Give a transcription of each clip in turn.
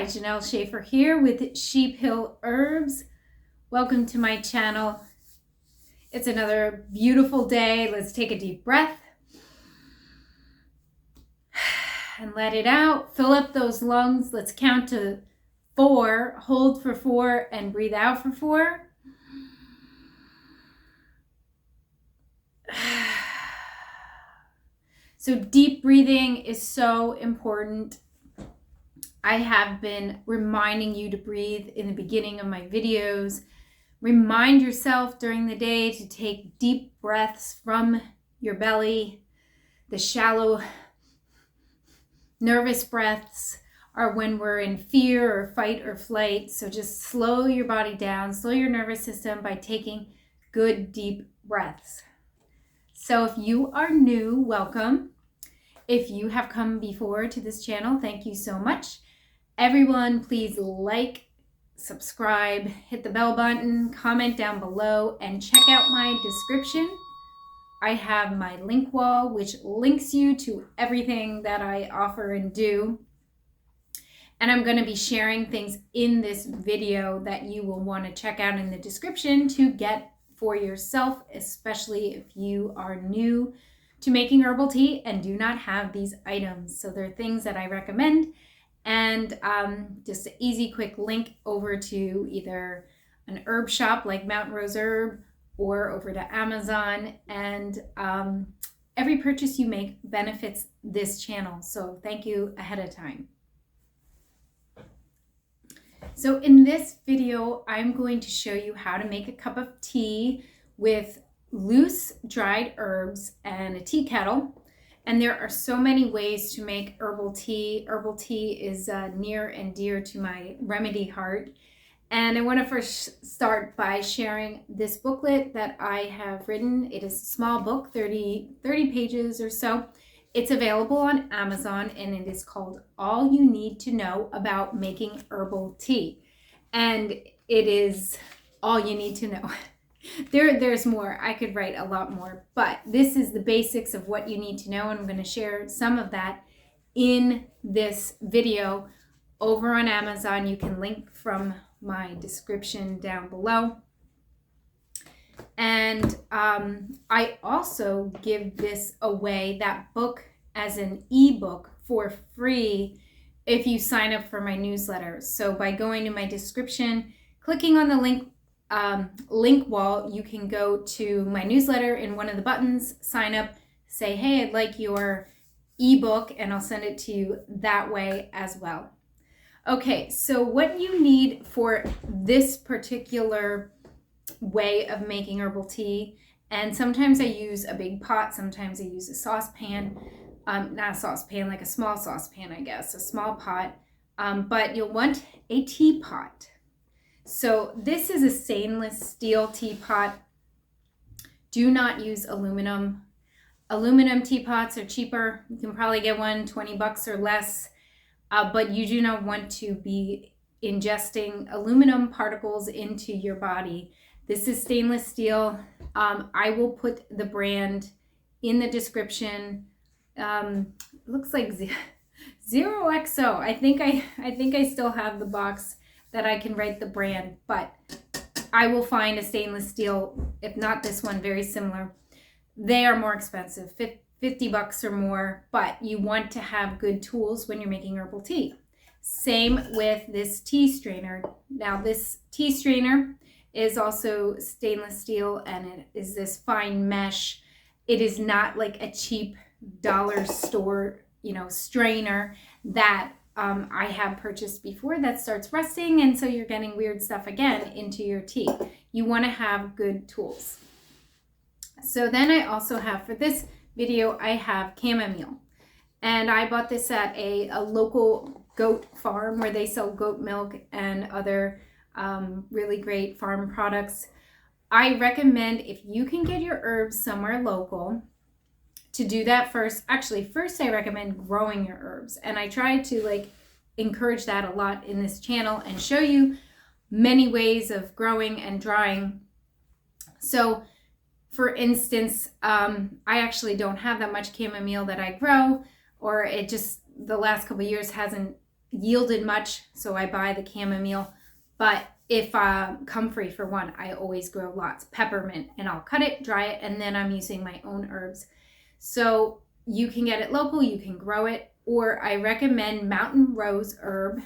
Hi, Janelle Schaefer here with Sheep Hill Herbs. Welcome to my channel. It's another beautiful day. Let's take a deep breath and let it out. Fill up those lungs. Let's count to 4. Hold for 4 and breathe out for 4. So deep breathing is so important. I have been reminding you to breathe in the beginning of my videos. Remind yourself during the day to take deep breaths from your belly. The shallow, nervous breaths are when we're in fear or fight or flight. So just slow your body down, slow your nervous system by taking good deep breaths. So if you are new, welcome. If you have come before to this channel, thank you so much. Everyone, please like, subscribe, hit the bell button, comment down below, and check out my description. I have my link wall, which links you to everything that I offer and do. And I'm going to be sharing things in this video that you will want to check out in the description to get for yourself, especially if you are new to making herbal tea and do not have these items. So there are things that I recommend. And just an easy, quick link over to either an herb shop like Mountain Rose Herb or over to Amazon. And every purchase you make benefits this channel. So thank you ahead of time. So in this video, I'm going to show you how to make a cup of tea with loose dried herbs and a tea kettle. And there are so many ways to make herbal tea. Herbal tea is near and dear to my remedy heart. And I want to first start by sharing this booklet that I have written. It is a small book, 30 pages or so. It's available on Amazon and it is called All You Need to Know About Making Herbal Tea. And it is all you need to know. There's more. I could write a lot more, but this is the basics of what you need to know, and I'm going to share some of that in this video over on Amazon. You can link from my description down below. And I also give this away, that book, as an ebook for free if you sign up for my newsletter. So by going to my description, clicking on the link wall, you can go to my newsletter in one of the buttons, sign up, say, hey, I'd like your ebook, and I'll send it to you that way as well. Okay, so what you need for this particular way of making herbal tea, and sometimes I use a big pot, sometimes I use a saucepan, not a saucepan, like a small saucepan, I guess, a small pot, but you'll want a teapot. So this is a stainless steel teapot. Do not use aluminum. Aluminum teapots are cheaper. You can probably get one $20 or less, but you do not want to be ingesting aluminum particles into your body. This is stainless steel. I will put the brand in the description. Looks like 0XO. I think I still have the box that I can write the brand, but I will find a stainless steel, if not this one, very similar. They are more expensive, $50 or more, but you want to have good tools when you're making herbal tea. Same with this tea strainer. Now this tea strainer is also stainless steel and it is this fine mesh. It is not like a cheap dollar store, strainer that I have purchased before that starts rusting, and so you're getting weird stuff again into your tea. You want to have good tools. So then I also have, for this video, I have chamomile, and I bought this at a local goat farm where they sell goat milk and other really great farm products. I recommend, if you can get your herbs somewhere local, to do that first. Actually, first I recommend growing your herbs, and I try to encourage that a lot in this channel and show you many ways of growing and drying. So for instance, I actually don't have that much chamomile that I grow, or it just the last couple of years hasn't yielded much, so I buy the chamomile. But if comfrey for one, I always grow lots. Peppermint, and I'll cut it, dry it, and then I'm using my own herbs. So you can get it local, you can grow it, or I recommend mountain rose herb,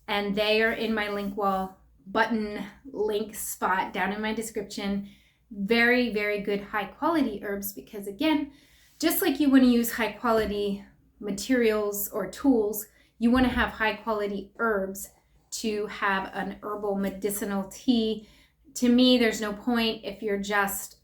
and they are in my link wall button link spot down in my description. Very, very good high quality herbs, because again, just like you want to use high quality materials or tools, you want to have high quality herbs to have an herbal medicinal tea. To me, there's no point if you're just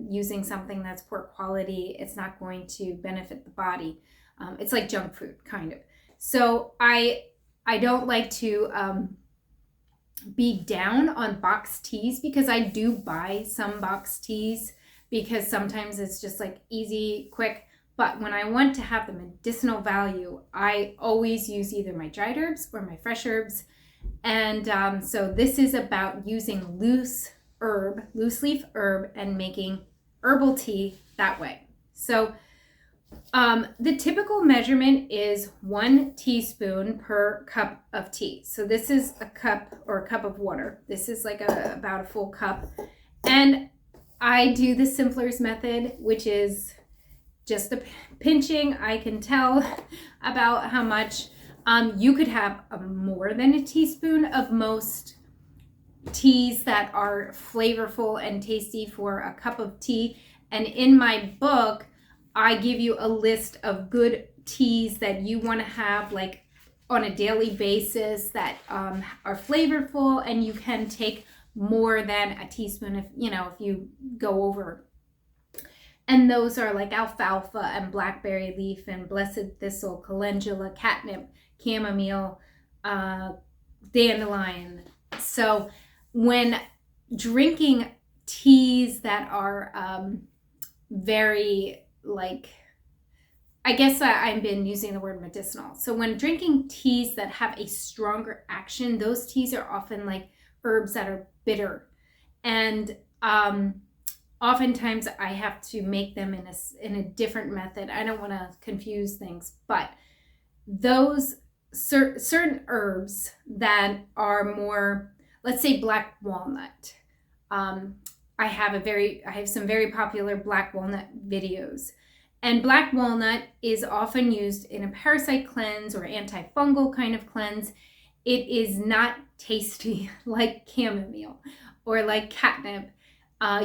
using something that's poor quality. It's not going to benefit the body. It's like junk food, kind of. So I don't like to be down on boxed teas, because I do buy some boxed teas because sometimes it's just like easy, quick. But when I want to have the medicinal value, I always use either my dried herbs or my fresh herbs. And so this is about using loose leaf herb, and making herbal tea that way. So the typical measurement is 1 teaspoon per cup of tea. So this is a cup, or a cup of water. This is like about a full cup. And I do the Simpler's method, which is just a pinching. I can tell about how much. You could have more than a teaspoon of most teas that are flavorful and tasty for a cup of tea. And in my book, I give you a list of good teas that you want to have like on a daily basis that are flavorful, and you can take more than a teaspoon if you go over. And those are like alfalfa and blackberry leaf and blessed thistle, calendula, catnip, chamomile, dandelion. So when drinking teas that are very, like, I guess I've been using the word medicinal. So when drinking teas that have a stronger action, those teas are often like herbs that are bitter. And oftentimes I have to make them in a different method. I don't want to confuse things, but those certain herbs that are more, let's say black walnut. I have some very popular black walnut videos. And black walnut is often used in a parasite cleanse or antifungal kind of cleanse. It is not tasty like chamomile or like catnip.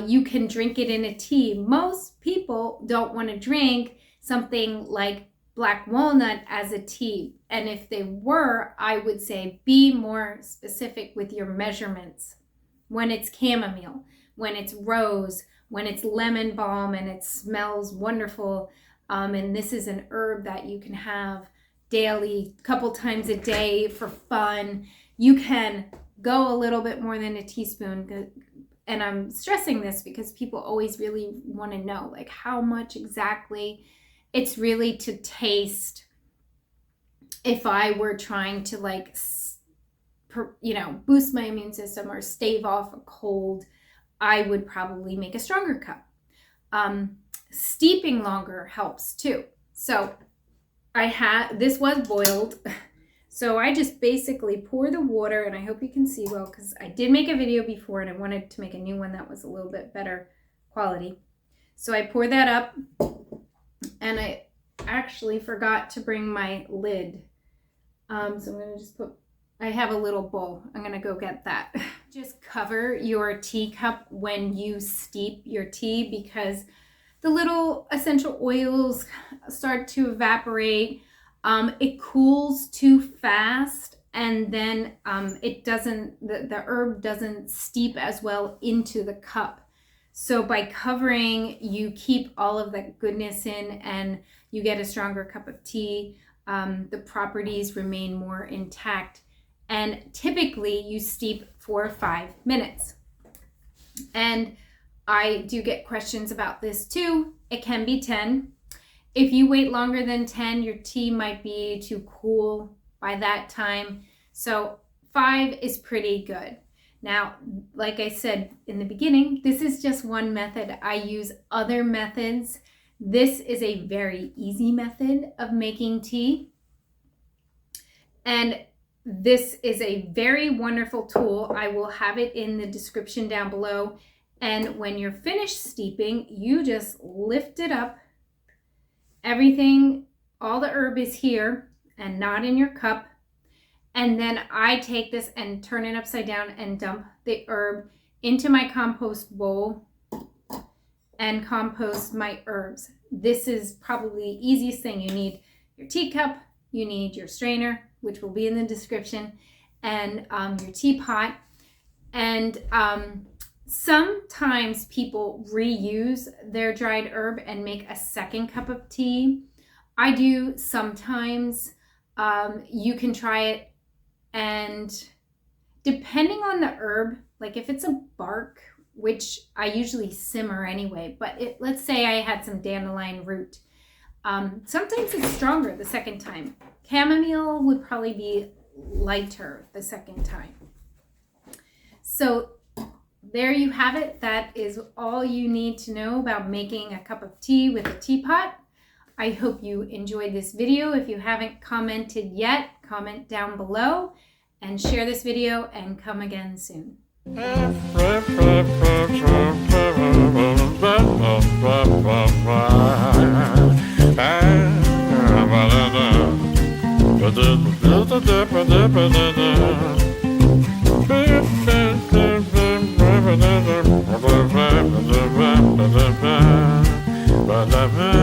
You can drink it in a tea. Most people don't want to drink something like black walnut as a tea. And if they were, I would say be more specific with your measurements. When it's chamomile, when it's rose, when it's lemon balm and it smells wonderful, and this is an herb that you can have daily, couple times a day for fun, you can go a little bit more than a teaspoon. And I'm stressing this because people always really want to know, like, how much exactly. It's really to taste. If I were trying to boost my immune system or stave off a cold, I would probably make a stronger cup. Steeping longer helps too. So this was boiled. So I just basically pour the water, and I hope you can see well, because I did make a video before and I wanted to make a new one that was a little bit better quality. So I pour that up, and I actually forgot to bring my lid. So I'm going to just I have a little bowl. I'm going to go get that. Just cover your teacup when you steep your tea, because the little essential oils start to evaporate. It cools too fast, and then the herb doesn't steep as well into the cup. So by covering, you keep all of that goodness in, and you get a stronger cup of tea. The properties remain more intact, and typically you steep for 5 minutes. And I do get questions about this too. It can be 10. If you wait longer than 10, your tea might be too cool by that time. So 5 is pretty good. Now, like I said in the beginning, this is just one method. I use other methods. This is a very easy method of making tea. And this is a very wonderful tool. I will have it in the description down below. And when you're finished steeping, you just lift it up. Everything, all the herb is here and not in your cup. And then I take this and turn it upside down and dump the herb into my compost bowl and compost my herbs. This is probably the easiest thing. You need your teacup, you need your strainer, which will be in the description, and your teapot. And sometimes people reuse their dried herb and make a second cup of tea. I do sometimes. You can try it, and depending on the herb, like if it's a bark, which I usually simmer anyway, but let's say I had some dandelion root. Sometimes it's stronger the second time. Chamomile would probably be lighter the second time. So there you have it. That is all you need to know about making a cup of tea with a teapot. I hope you enjoyed this video. If you haven't commented yet, comment down below and share this video, and come again soon. Ba-da-ba